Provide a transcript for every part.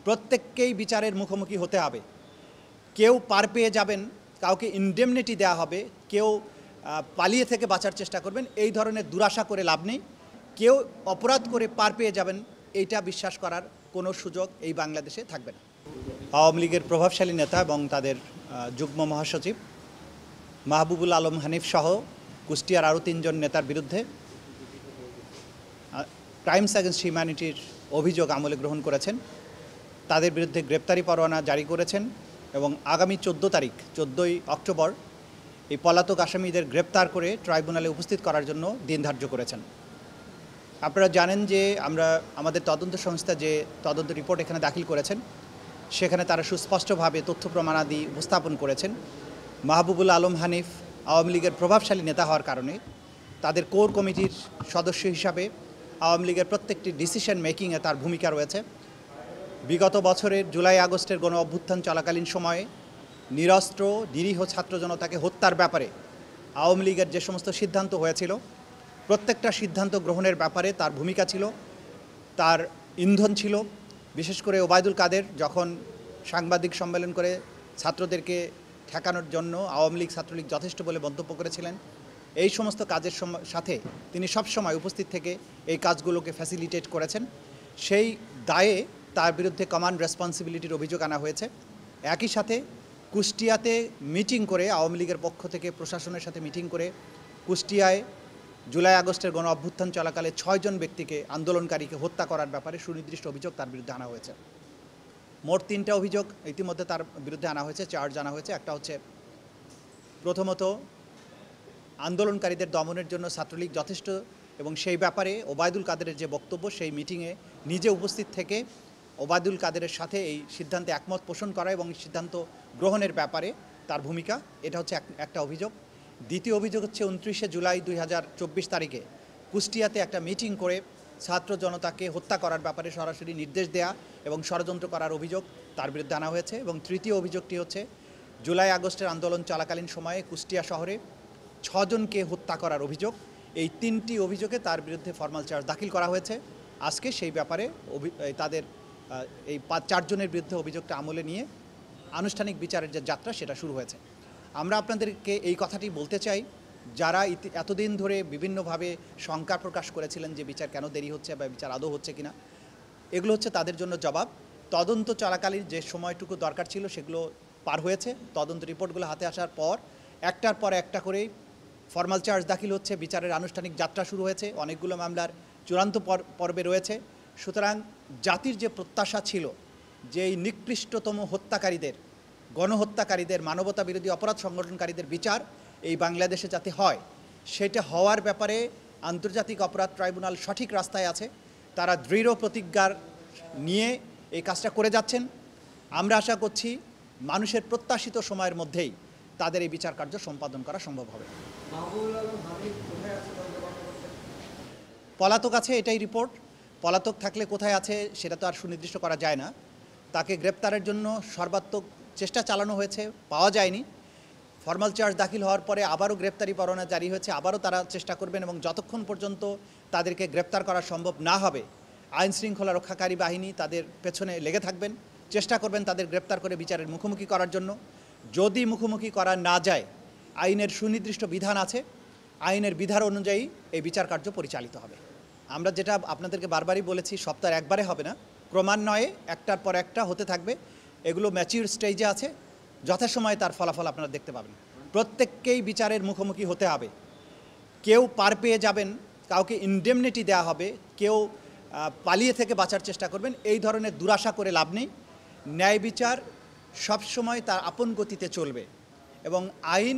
প্রত্যেককেই বিচারের মুখোমুখি হতে হবে। কেউ পার পেয়ে যাবেন, কাউকে ইনডেমনিটি দেওয়া হবে, কেউ পালিয়ে থেকে বাঁচার চেষ্টা করবেন, এই ধরনের দুরাশা করে লাভ নেই। কেউ অপরাধ করে পার পেয়ে যাবেন এইটা বিশ্বাস করার কোনো সুযোগ এই বাংলাদেশে থাকবে না। আওয়ামী লীগের প্রভাবশালী নেতা এবং তাদের যুগ্ম মহাসচিব মাহবুবুল আলম হানিফ সহ কুষ্টিয়ার আরও 3 জন নেতার বিরুদ্ধে ক্রাইমস অ্যাগেন্স্ট হিউম্যানিটির অভিযোগ আমলে গ্রহণ করেছেন। তাদের বিরুদ্ধে গ্রেপ্তারি পরোয়ানা জারি করেছেন এবং আগামী 14ই অক্টোবর এই পলাতক আসামিদের গ্রেপ্তার করে ট্রাইব্যুনালে উপস্থিত করার জন্য দিন ধার্য করেছেন। আপনারা জানেন যে আমাদের তদন্ত সংস্থা যে তদন্ত রিপোর্ট এখানে দাখিল করেছেন, সেখানে তারা সুস্পষ্টভাবে তথ্য প্রমাণাদি উপস্থাপন করেছেন। মাহবুবুল আলম হানিফ আওয়ামী লীগের প্রভাবশালী নেতা হওয়ার কারণে তাদের কোর কমিটির সদস্য হিসাবে আওয়ামী লীগের প্রত্যেকটি ডিসিশন মেকিংয়ে তার ভূমিকা রয়েছে। বিগত বছরের জুলাই আগস্টের গণ অভ্যুত্থান চলাকালীন সময়ে নিরস্ত্র নিরীহ ছাত্র জনতাকে হত্যার ব্যাপারে আওয়ামী লীগের যে সমস্ত সিদ্ধান্ত হয়েছিল, প্রত্যেকটা সিদ্ধান্ত গ্রহণের ব্যাপারে তার ভূমিকা ছিল, তার ইন্ধন ছিল। বিশেষ করে ওবায়দুল কাদের যখন সাংবাদিক সম্মেলন করে ছাত্রদেরকে ঠেকানোর জন্য আওয়ামী লীগ ছাত্রলীগ যথেষ্ট বলে মন্তব্য করেছিলেন, এই সমস্ত কাজের সাথে তিনি সবসময় উপস্থিত থেকে এই কাজগুলোকে ফ্যাসিলিটেট করেছেন। সেই দায়ে তার বিরুদ্ধে কমান্ড রেসপন্সিবিলিটির অভিযোগ আনা হয়েছে। একই সাথে কুষ্টিয়াতে মিটিং করে আওয়ামী লীগের পক্ষ থেকে প্রশাসনের সাথে মিটিং করে কুষ্টিয়ায় জুলাই আগস্টের গণ অভ্যুত্থান চলাকালে 6 জন ব্যক্তিকে আন্দোলনকারীকে হত্যা করার ব্যাপারে সুনির্দিষ্ট অভিযোগ তার বিরুদ্ধে আনা হয়েছে। মোট 3টা অভিযোগ ইতিমধ্যে তার বিরুদ্ধে আনা হয়েছে, চার্জ আনা হয়েছে। একটা হচ্ছে প্রথমত আন্দোলনকারীদের দমনের জন্য ছাত্রলীগ যথেষ্ট, এবং সেই ব্যাপারে ওবায়দুল কাদেরের যে বক্তব্য, সেই মিটিংয়ে নিজে উপস্থিত থেকে ওবায়দুল কাদেরের সাথে এই সিদ্ধান্তে একমত পোষণ করা এবং সিদ্ধান্ত গ্রহণের ব্যাপারে তার ভূমিকা, এটা হচ্ছে একটা অভিযোগ। দ্বিতীয় অভিযোগ হচ্ছে 29শে জুলাই 2024 তারিখে কুষ্টিয়াতে একটা মিটিং করে ছাত্র জনতাকে হত্যা করার ব্যাপারে সরাসরি নির্দেশ দেয়া এবং ষড়যন্ত্র করার অভিযোগ তার বিরুদ্ধে আনা হয়েছে। এবং তৃতীয় অভিযোগটি হচ্ছে জুলাই আগস্টের আন্দোলন চলাকালীন সময়ে কুষ্টিয়া শহরে 6 জনকে হত্যা করার অভিযোগ। এই 3টি অভিযোগে তার বিরুদ্ধে ফরমাল চার্জ দাখিল করা হয়েছে। আজকে সেই ব্যাপারে তাদের এই 4 জনের বিরুদ্ধে অভিযোগটা আমলে নিয়ে আনুষ্ঠানিক বিচারের যে যাত্রা সেটা শুরু হয়েছে। আমরা আপনাদেরকে এই কথাটি বলতে চাই, যারা এতদিন ধরে বিভিন্নভাবে শঙ্কা প্রকাশ করেছিলেন যে বিচার কেন দেরি হচ্ছে বা বিচার আদৌ হচ্ছে কিনা, এগুলো হচ্ছে তাদের জন্য জবাব। তদন্ত চলাকালীন যে সময়টুকু দরকার ছিল সেগুলো পার হয়েছে। তদন্ত রিপোর্টগুলো হাতে আসার পর একটার পর একটা করেই ফরমাল চার্জ দাখিল হচ্ছে, বিচারের আনুষ্ঠানিক যাত্রা শুরু হয়েছে, অনেকগুলো মামলার চূড়ান্ত পর্বে রয়েছে। সুতরাং জাতির যে প্রত্যাশা ছিল যে এই নিকৃষ্টতম হত্যাকারীদের, গণহত্যাকারীদের, মানবতা বিরোধী অপরাধ সংগঠনকারীদের বিচার এই বাংলাদেশে যাতে হয়, সেটা হওয়ার ব্যাপারে আন্তর্জাতিক অপরাধ ট্রাইব্যুনাল সঠিক রাস্তায় আছে। তারা দৃঢ় প্রতিজ্ঞার নিয়ে এই কাজটা করে যাচ্ছেন। আমরা আশা করছি মানুষের প্রত্যাশিত সময়ের মধ্যেই তাদের এই বিচার কার্য সম্পাদন করা সম্ভব হবে। পলাতক আছে, এটাই রিপোর্ট। পলাতক থাকলে কোথায় আছে সেটা তো আর সুনির্দিষ্ট করা যায় না। তাকে গ্রেপ্তারের জন্য সর্বাত্মক চেষ্টা চালানো হয়েছে, পাওয়া যায়নি। ফরমাল চার্জ দাখিল হওয়ার পরে আবারও গ্রেপ্তারি পরোয়ানা জারি হয়েছে, আবারও তারা চেষ্টা করবেন এবং যতক্ষণ পর্যন্ত তাদেরকে গ্রেপ্তার করা সম্ভব না হবে আইন শৃঙ্খলা রক্ষাকারী বাহিনী তাদের পেছনে লেগে থাকবেন, চেষ্টা করবেন তাদের গ্রেপ্তার করে বিচারের মুখোমুখি করার জন্য। যদি মুখোমুখি করা না যায়, আইনের সুনির্দিষ্ট বিধান আছে, আইনের বিধান অনুযায়ী এই বিচার কার্য পরিচালিত হবে। আমরা যেটা আপনাদেরকে বারবারই বলেছি, সপ্তাহে একবারে হবে না, ক্রমান্বয়ে একটার পর একটা হতে থাকবে। এগুলো ম্যাচিউর স্টেজে আছে, যথাসময়ে তার ফলাফল আপনারা দেখতে পাবেন। প্রত্যেককেই বিচারের মুখোমুখি হতে হবে। কেউ পার পেয়ে যাবেন, কাউকে ইনডেমনিটি দেওয়া হবে, কেউ পালিয়ে থেকে বাঁচার চেষ্টা করবেন, এই ধরনের দুরাশা করে লাভ নেই। ন্যায় বিচার সবসময় তার আপন গতিতে চলবে এবং আইন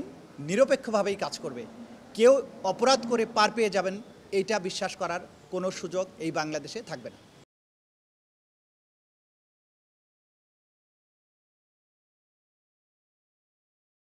নিরপেক্ষভাবেই কাজ করবে। কেউ অপরাধ করে পার পেয়ে যাবেন এইটা বিশ্বাস করার কোনো সুযোগ এই বাংলাদেশে থাকবে না।